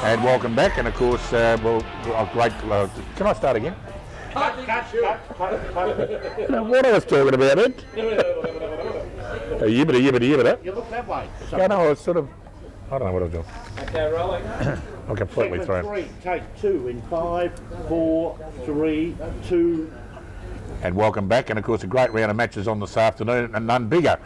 And welcome back, and of course, well, great. Can I start again? Cut. What I was talking about it. Yibbida. You look that way. Yeah, no, I was sort of. I don't know what I was doing. Okay, rolling. I'm completely thrown. Three, take 2 in 5, 4, 3, 2. And welcome back, and of course, a great round of matches on this afternoon, and none bigger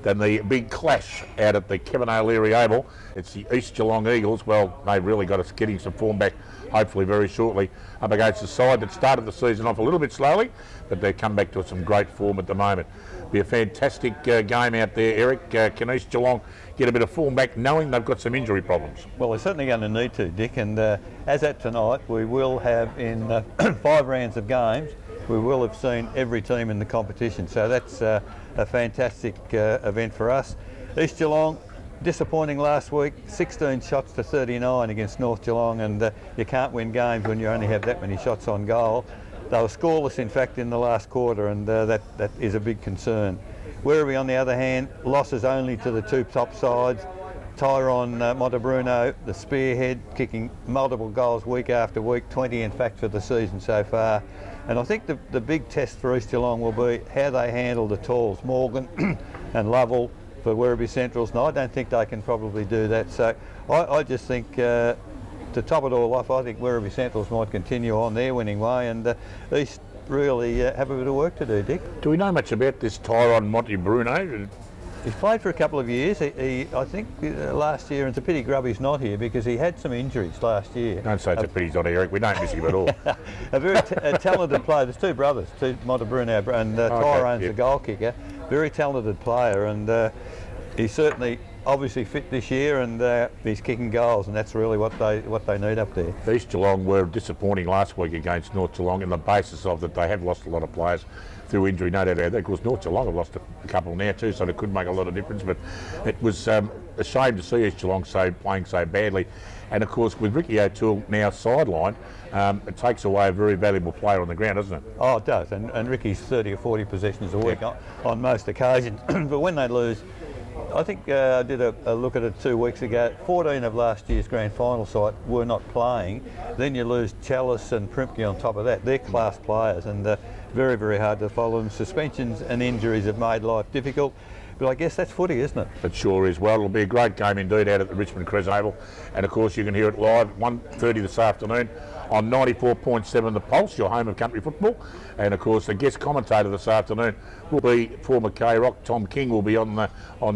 than the big clash out at the Kevin O'Leary Oval. It's the East Geelong Eagles. Well, they've really got us getting some form back, hopefully very shortly, up against the side that started the season off a little bit slowly, but they've come back to some great form at the moment. Be a fantastic game out there, Eric. Can East Geelong get a bit of form back, knowing they've got some injury problems? Well, they're certainly going to need to, Dick, and as at tonight, we will have in 5 rounds of games, we will have seen every team in the competition, so that's a fantastic event for us. East Geelong, disappointing last week, 16 shots to 39 against North Geelong, and you can't win games when you only have that many shots on goal. They were scoreless, in fact, in the last quarter, and that is a big concern. Werribee, on the other hand, losses only to the 2 top sides. Tyrone Montebruno, the spearhead, kicking multiple goals week after week, 20 in fact for the season so far. And I think the big test for East Geelong will be how they handle the talls, Morgan and Lovell for Werribee Centrals, and I don't think they can probably do that. So I just think, to top it all off, I think Werribee Centrals might continue on their winning way, and East really have a bit of work to do, Dick. Do we know much about this Tyrone Montebruno? He's played for a couple of years. I think last year, and it's a pity Grubby's not here because he had some injuries last year. Don't say it's a pity he's not here, Eric. We don't miss him at all. A very talented player. There's 2 brothers, Montebruno, and Tyrone's the goal kicker. Very talented player, and he's certainly obviously fit this year, and he's kicking goals, and that's really what they need up there. East Geelong were disappointing last week against North Geelong on the basis of that they have lost a lot of players through injury, no doubt about that. Of course, North Geelong have lost a couple now too, so it could make a lot of difference, but it was a shame to see East Geelong playing so badly. And of course, with Ricky O'Toole now sidelined, it takes away a very valuable player on the ground, doesn't it? Oh, it does, and Ricky's 30 or 40 possessions a week on most occasions. But when they lose, I think I did a look at it 2 weeks ago. 14 of last year's grand final side were not playing. Then you lose Chalice and Primke on top of that. They're class players, and very, very hard to follow them. Suspensions and injuries have made life difficult. But I guess that's footy, isn't it? It sure is. Well, it'll be a great game indeed out at the Richmond Crest Oval. And of course, you can hear it live 1:30 this afternoon on 94.7 The Pulse, your home of country football. And of course, the guest commentator this afternoon will be former K-Rock. Tom King will be on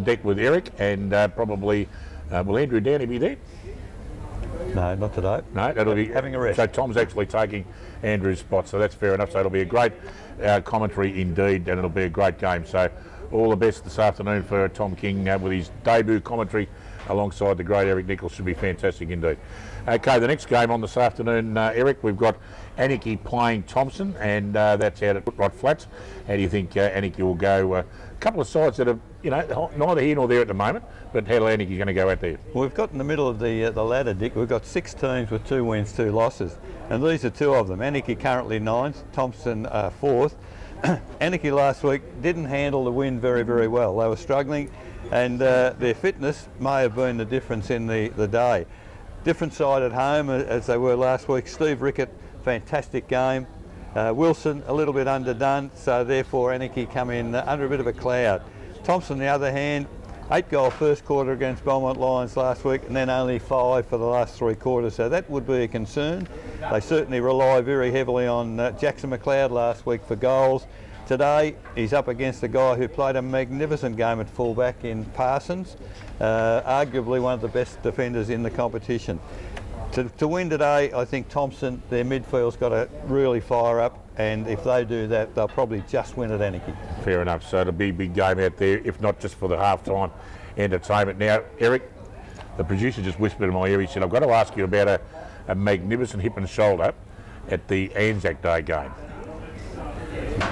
deck with Eric, and probably will Andrew Downey be there? No, not today. No, that'll be having a rest. So Tom's actually taking Andrew's spot, so that's fair enough. So it'll be a great commentary indeed, and it'll be a great game. So all the best this afternoon for Tom King with his debut commentary alongside the great Eric Nicholls. Should be fantastic indeed. Okay, the next game on this afternoon, Eric, we've got Anarchy playing Thompson, and that's out at Footrot Flats. How do you think Anarchy will go? A couple of sides that are, neither here nor there at the moment, but how Anarchy's going to go out there? Well, we've got in the middle of the ladder, Dick. We've got 6 teams with 2 wins, 2 losses, and these are 2 of them. Anarchy currently 9th, Thompson 4th. Anarchy last week didn't handle the wind very, very well. They were struggling, and their fitness may have been the difference in the day. Different side at home as they were last week. Steve Rickett, fantastic game. Wilson a little bit underdone, so therefore Anarchy come in under a bit of a cloud. Thompson, on the other hand, 8-goal first quarter against Beaumont Lions last week, and then only 5 for the last 3 quarters, so that would be a concern. They certainly rely very heavily on Jackson McLeod last week for goals. Today he's up against a guy who played a magnificent game at fullback in Parsons, arguably one of the best defenders in the competition. To win today, I think Thompson, their midfield's got to really fire up, and if they do that, they'll probably just win at Anarchy. Fair enough. So it'll be a big game out there, if not just for the half-time entertainment. Now, Eric, the producer just whispered in my ear. He said, "I've got to ask you about a magnificent hip and shoulder at the Anzac Day game."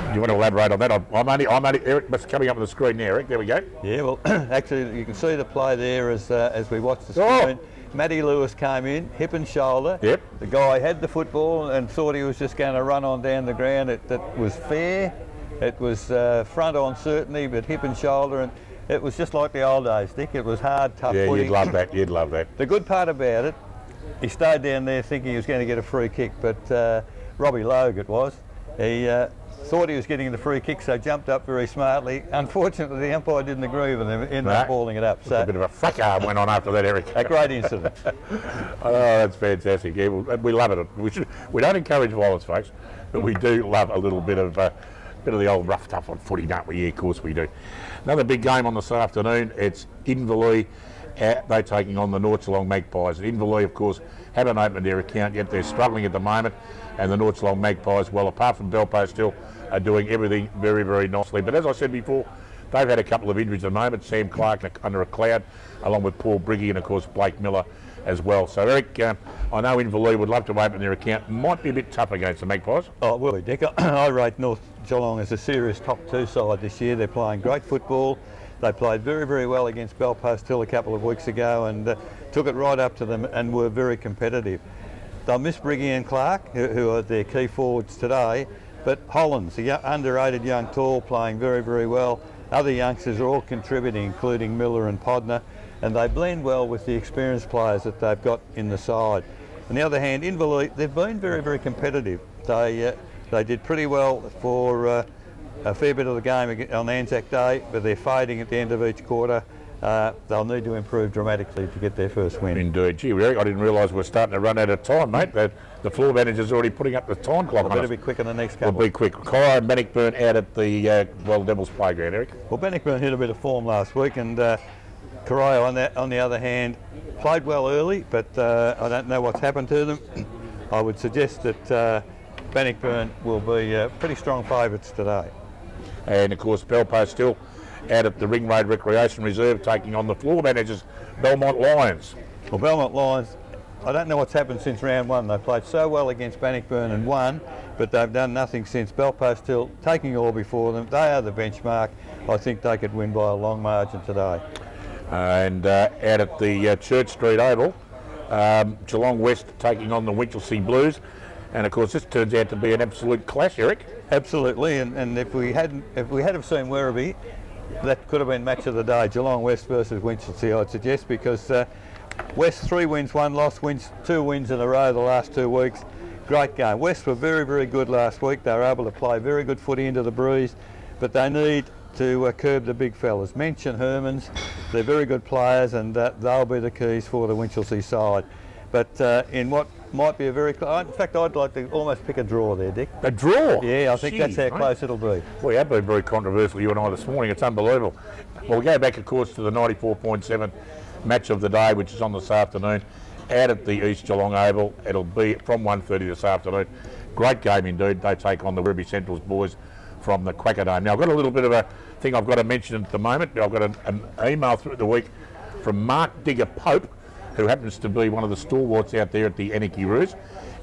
Do you want to elaborate on that? I'm only Eric, it's coming up on the screen now, Eric. There we go. Yeah, well, actually, you can see the play there as we watch the screen. Matty Lewis came in, hip and shoulder. Yep. The guy had the football and thought he was just going to run on down the ground. That was fair. It was front on certainly, but hip and shoulder, and it was just like the old days, Dick. It was hard, tough footy. You'd love that. You'd love that. The good part about it, he stayed down there thinking he was going to get a free kick, but Robbie Logue it was. He thought he was getting the free kick, so jumped up very smartly. Unfortunately, the umpire didn't agree with him, ended up balling it up. So a bit of a fracas went on after that, Eric. A great incident. Oh, that's fantastic. Yeah, we love it. We don't encourage violence, folks, but we do love a little bit of the old rough tough on footy, don't we? Yeah, of course we do. Another big game on this afternoon. It's Inverleigh. They're taking on the North Geelong Magpies. Inverleigh, of course, haven't opened their account yet. They're struggling at the moment. And the North Geelong Magpies, well, apart from Belpo still, are doing everything very, very nicely. But as I said before, they've had a couple of injuries at the moment. Sam Clark under a cloud, along with Paul Briggy and, of course, Blake Miller as well. So, Eric, I know Inverleigh would love to open their account. Might be a bit tough against the Magpies. Oh, it will be, Dick. I rate North Geelong as a serious top 2 side this year. They're playing great football. They played very, very well against Belpost Hill a couple of weeks ago and took it right up to them and were very competitive. They'll miss Briggy and Clark, who are their key forwards today, but Hollands, a underrated young tall, playing very, very well. Other youngsters are all contributing, including Miller and Podner, and they blend well with the experienced players that they've got in the side. On the other hand, Inverleigh, they've been very, very competitive. They did pretty well for a fair bit of the game on Anzac Day, but they're fading at the end of each quarter. They'll need to improve dramatically to get their first win. Indeed. Gee, Eric, I didn't realise we're starting to run out of time, mate. The floor manager's already putting up the time clock on us. Better be quick in the next couple. We'll be quick. Kyra and Bannockburn out at the Devils playground, Eric. Well, Bannockburn hit a bit of form last week, and Corio, on the other hand, played well early, but I don't know what's happened to them. I would suggest that Bannockburn will be pretty strong favourites today. And of course, Belpo still out at the Ring Road Recreation Reserve, taking on the floor managers, Belmont Lions. Well, Belmont Lions, I don't know what's happened since round 1. They played so well against Bannockburn and won, but they've done nothing since. Belpost Hill taking all before them. They are the benchmark. I think they could win by a long margin today. And out at the Church Street Oval, Geelong West taking on the Winchelsea Blues. And of course, this turns out to be an absolute clash, Eric. Absolutely, and if we had have seen Werribee, that could have been match of the day. Geelong West versus Winchelsea, I'd suggest, because West 3 wins, 1 loss, wins 2 wins in a row the last 2 weeks. Great game. West were very, very good last week. They were able to play very good footy into the breeze, but they need to curb the big fellas. Mensch and Hermans, they're very good players, and they'll be the keys for the Winchelsea side. But in what might be a very close... In fact, I'd like to almost pick a draw there, Dick. A draw? Yeah, I think that's how close it'll be. We have been very controversial, you and I, this morning. It's unbelievable. Well, we'll go back, of course, to the 94.7 match of the day, which is on this afternoon, out at the East Geelong Oval. It'll be from 1:30 this afternoon. Great game indeed. They take on the Werribee Central's boys from the Quacker Dome. Now, I've got a little bit of a thing I've got to mention at the moment. I've got an email through the week from Mark Digger Pope, who happens to be one of the stalwarts out there at the Anarchy Roos.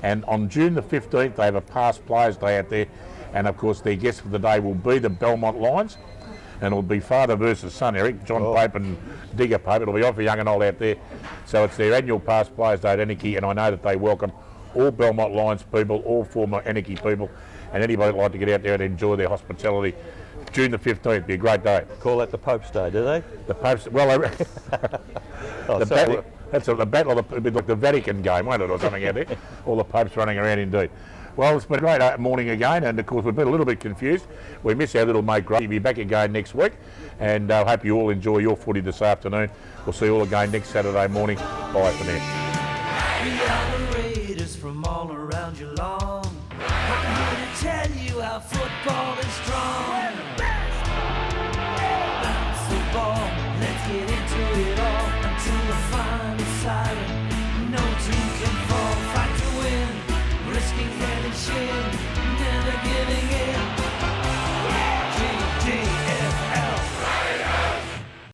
And on June the 15th, they have a past players day out there. And of course, their guest for the day will be the Belmont Lions. And it'll be father versus son, Eric, John Pope and Digger Pope. It'll be on for young and old out there. So it's their annual past players day at Anarchy. And I know that they welcome all Belmont Lions people, all former Anarchy people, and anybody that'd like to get out there and enjoy their hospitality. June the 15th, be a great day. Call that the Pope's Day, do they? The Pope's, well, that's the battle of like the Vatican game, won't it, or something out there? All the popes running around indeed. Well, it's been a great morning again, and of course we've been a little bit confused. We miss our little mate Grady. He'll be back again next week, and I hope you all enjoy your footy this afternoon. We'll see you all again next Saturday morning. Bye for now. We are the Raiders from all around Geelong. I'm here to tell you how football is strong.